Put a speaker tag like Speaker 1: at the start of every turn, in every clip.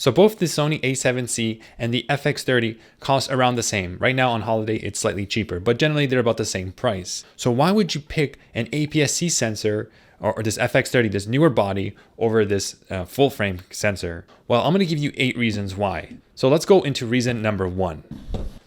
Speaker 1: So both the Sony A7C and the FX30 cost around the same. Right now on holiday, it's slightly cheaper, but generally they're about the same price. So why would you pick an APS-C sensor or this FX30, this newer body, over this full frame sensor? Well, I'm gonna give you 8 reasons why. So let's go into reason number 1.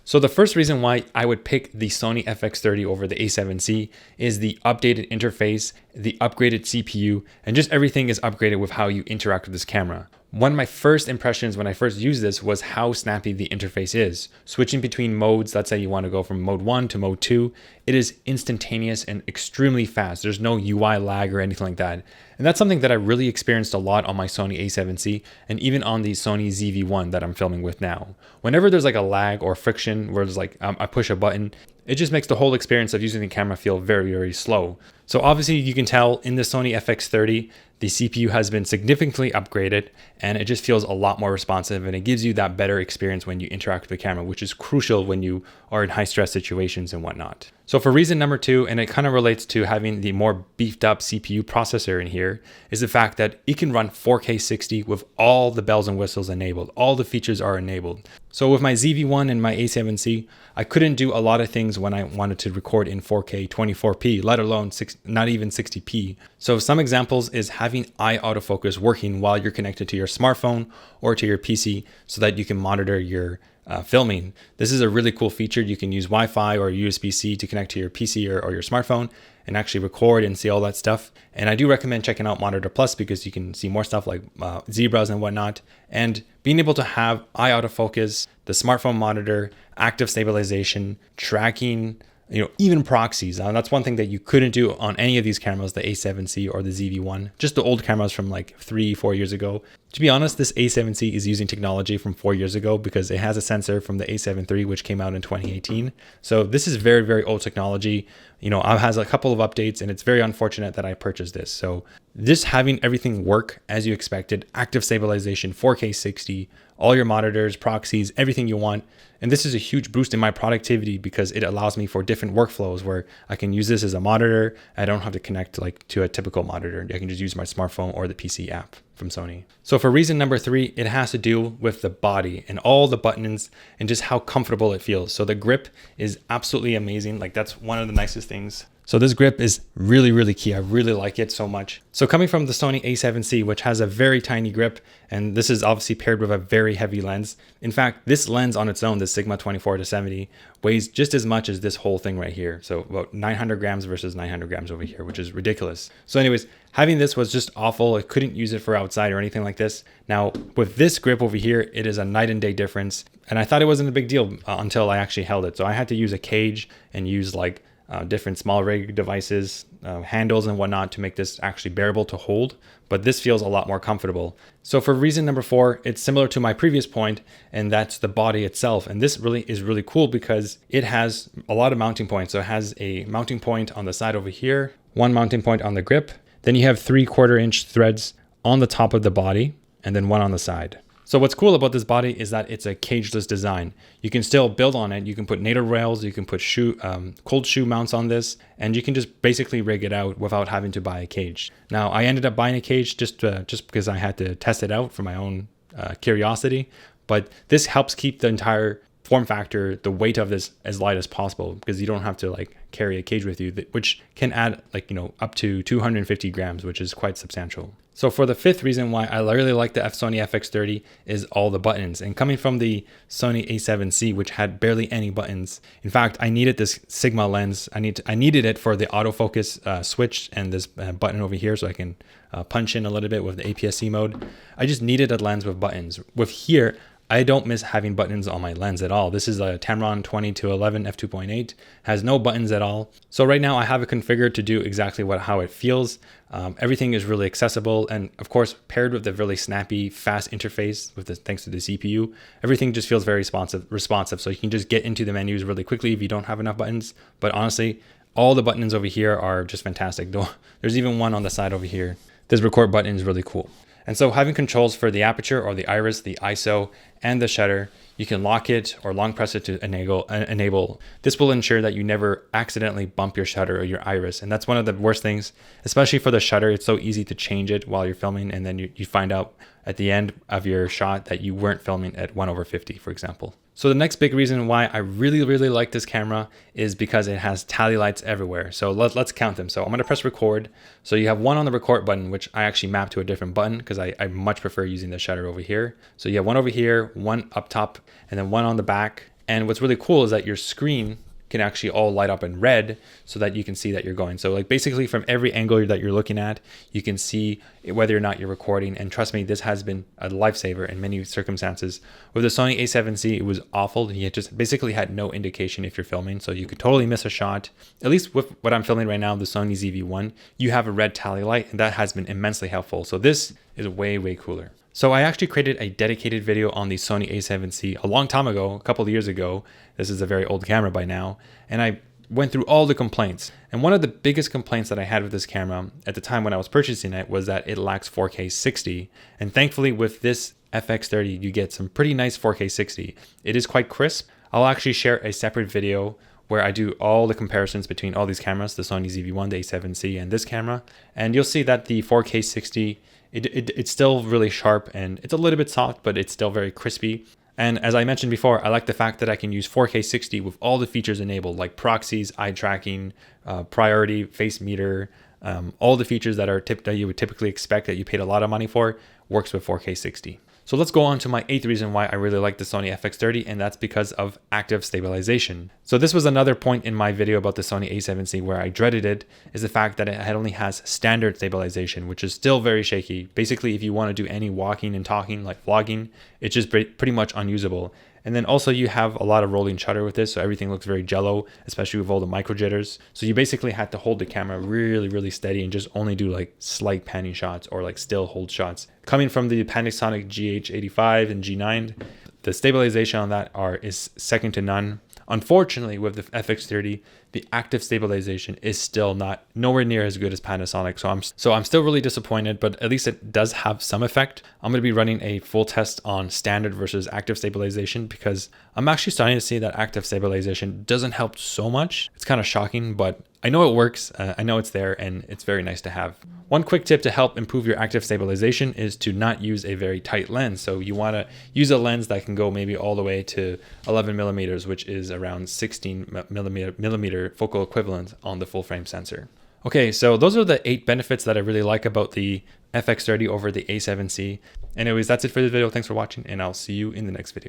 Speaker 1: So the first reason why I would pick the Sony FX30 over the A7C is the updated interface, the upgraded CPU, and just everything is upgraded with how you interact with this camera. One of my first impressions when I first used this was how snappy the interface is. Switching between modes, let's say you want to go from mode 1 to mode 2, it is instantaneous and extremely fast. There's no UI lag or anything like that. And that's something that I really experienced a lot on my Sony A7C and even on the Sony ZV-1 that I'm filming with now. Whenever there's like a lag or friction where there's like I push a button, it just makes the whole experience of using the camera feel very, very slow. So obviously you can tell in the Sony FX30, the CPU has been significantly upgraded and it just feels a lot more responsive and it gives you that better experience when you interact with the camera, which is crucial when you are in high stress situations and whatnot. So for reason number 2, and it kind of relates to having the more beefed up CPU processor in here, is the fact that it can run 4K 60 with all the bells and whistles enabled. All the features are enabled. So with my ZV-1 and my A7C, I couldn't do a lot of things when I wanted to record in 4K 24p, let alone not even 60p. So some examples is having eye autofocus working while you're connected to your smartphone or to your PC so that you can monitor your filming. This is a really cool feature. You can use Wi-Fi or USB-C to connect to your PC or your smartphone and actually record and see all that stuff. And I do recommend checking out Monitor Plus because you can see more stuff like zebras and whatnot. And being able to have eye autofocus, the smartphone monitor, active stabilization, tracking, even proxies. That's one thing that you couldn't do on any of these cameras, the A7C or the ZV-1, just the old cameras from like 3-4 years ago. To be honest, this A7C is using technology from 4 years ago because it has a sensor from the A7 III, which came out in 2018. So this is very, very old technology. It has a couple of updates and it's very unfortunate that I purchased this. So just having everything work as you expected, active stabilization, 4K 60, all your monitors, proxies, everything you want. And this is a huge boost in my productivity because it allows me for different workflows where I can use this as a monitor. I don't have to connect to a typical monitor. I can just use my smartphone or the PC app from Sony. So for reason number 3, it has to do with the body and all the buttons and just how comfortable it feels. So the grip is absolutely amazing. Like that's one of the nicest things. So this grip is really, really key. I really like it so much. So coming from the Sony A7C, which has a very tiny grip, and this is obviously paired with a very heavy lens. In fact, this lens on its own, the Sigma 24-70, weighs just as much as this whole thing right here. So about 900 grams versus 900 grams over here, which is ridiculous. So anyways, having this was just awful. I couldn't use it for outside or anything like this. Now with this grip over here, it is a night and day difference. And I thought it wasn't a big deal until I actually held it. So I had to use a cage and use like different small rig devices, handles and whatnot to make this actually bearable to hold, but this feels a lot more comfortable. So for reason number 4, it's similar to my previous point, and that's the body itself. And this really is really cool because it has a lot of mounting points. So it has a mounting point on the side over here, one mounting point on the grip, then you have 3/4 inch threads on the top of the body, and then one on the side. So what's cool about this body is that it's a cageless design. You can still build on it. You can put native rails, you can put cold shoe mounts on this, and you can just basically rig it out without having to buy a cage. Now, I ended up buying a cage just because I had to test it out for my own curiosity, but this helps keep the entire form factor, the weight of this as light as possible because you don't have to like carry a cage with you, which can add up to 250 grams, which is quite substantial. So for the 5th reason why I really like the Sony FX30 is all the buttons. And coming from the Sony A7C, which had barely any buttons. In fact, I needed this Sigma lens. I needed it for the autofocus switch and this button over here so I can punch in a little bit with the APS-C mode. I just needed a lens with buttons. With here, I don't miss having buttons on my lens at all. This is a Tamron 20-11 f2.8, has no buttons at all. So right now I have it configured to do exactly how it feels. Everything is really accessible, and of course paired with the really snappy, fast interface thanks to the CPU, everything just feels very responsive. So you can just get into the menus really quickly if you don't have enough buttons. But honestly, all the buttons over here are just fantastic. There's even one on the side over here. This record button is really cool. And so having controls for the aperture or the iris, the ISO, and the shutter. You can lock it or long press it to enable. This will ensure that you never accidentally bump your shutter or your iris. And that's one of the worst things, especially for the shutter. It's so easy to change it while you're filming, and then you find out at the end of your shot that you weren't filming at 1/50, for example. So the next big reason why I really like this camera is because it has tally lights everywhere. So let's count them. So I'm gonna press record. So you have one on the record button, which I actually mapped to a different button because I much prefer using the shutter over here. So you have one over here, one up top, and then one on the back. And what's really cool is that your screen can actually all light up in red so that you can see that you're going. So like basically from every angle that you're looking at, you can see whether or not you're recording. And trust me, this has been a lifesaver in many circumstances. With the Sony A7C, it was awful. You just basically had no indication if you're filming. So you could totally miss a shot. At least with what I'm filming right now, the Sony ZV-1, you have a red tally light, and that has been immensely helpful. So this is way cooler. So I actually created a dedicated video on the Sony A7C a long time ago, a couple of years ago. This is a very old camera by now. And I went through all the complaints. And one of the biggest complaints that I had with this camera at the time when I was purchasing it was that it lacks 4K 60. And thankfully with this FX30, you get some pretty nice 4K 60. It is quite crisp. I'll actually share a separate video where I do all the comparisons between all these cameras, the Sony ZV-1, the A7C, and this camera. And you'll see that the 4K 60, it's still really sharp, and it's a little bit soft, but it's still very crispy. And as I mentioned before, I like the fact that I can use 4K 60 with all the features enabled, like proxies, eye tracking, priority, face meter, all the features that you would typically expect that you paid a lot of money for, works with 4K 60. So let's go on to my 8th reason why I really like the Sony FX30, and that's because of active stabilization. So this was another point in my video about the Sony A7C where I dreaded it, is the fact that it only has standard stabilization, which is still very shaky. Basically, if you want to do any walking and talking like vlogging, it's just pretty much unusable. And then also you have a lot of rolling shutter with this, so everything looks very jello, especially with all the micro jitters. So you basically had to hold the camera really steady and just only do like slight panning shots or like still hold shots. Coming from the Panasonic GH85 and G9, the stabilization on that is second to none. Unfortunately, with the FX30, the active stabilization is still nowhere near as good as Panasonic. So I'm still really disappointed, but at least it does have some effect. I'm going to be running a full test on standard versus active stabilization because I'm actually starting to see that active stabilization doesn't help so much. It's kind of shocking, but I know it works. I know it's there, and it's very nice to have. One quick tip to help improve your active stabilization is to not use a very tight lens. So you want to use a lens that can go maybe all the way to 11 millimeters, which is around 16 millimeter focal equivalent on the full frame sensor. Okay, so those are the 8 benefits that I really like about the FX30 over the A7C. Anyways, that's it for this video. Thanks for watching, and I'll see you in the next video.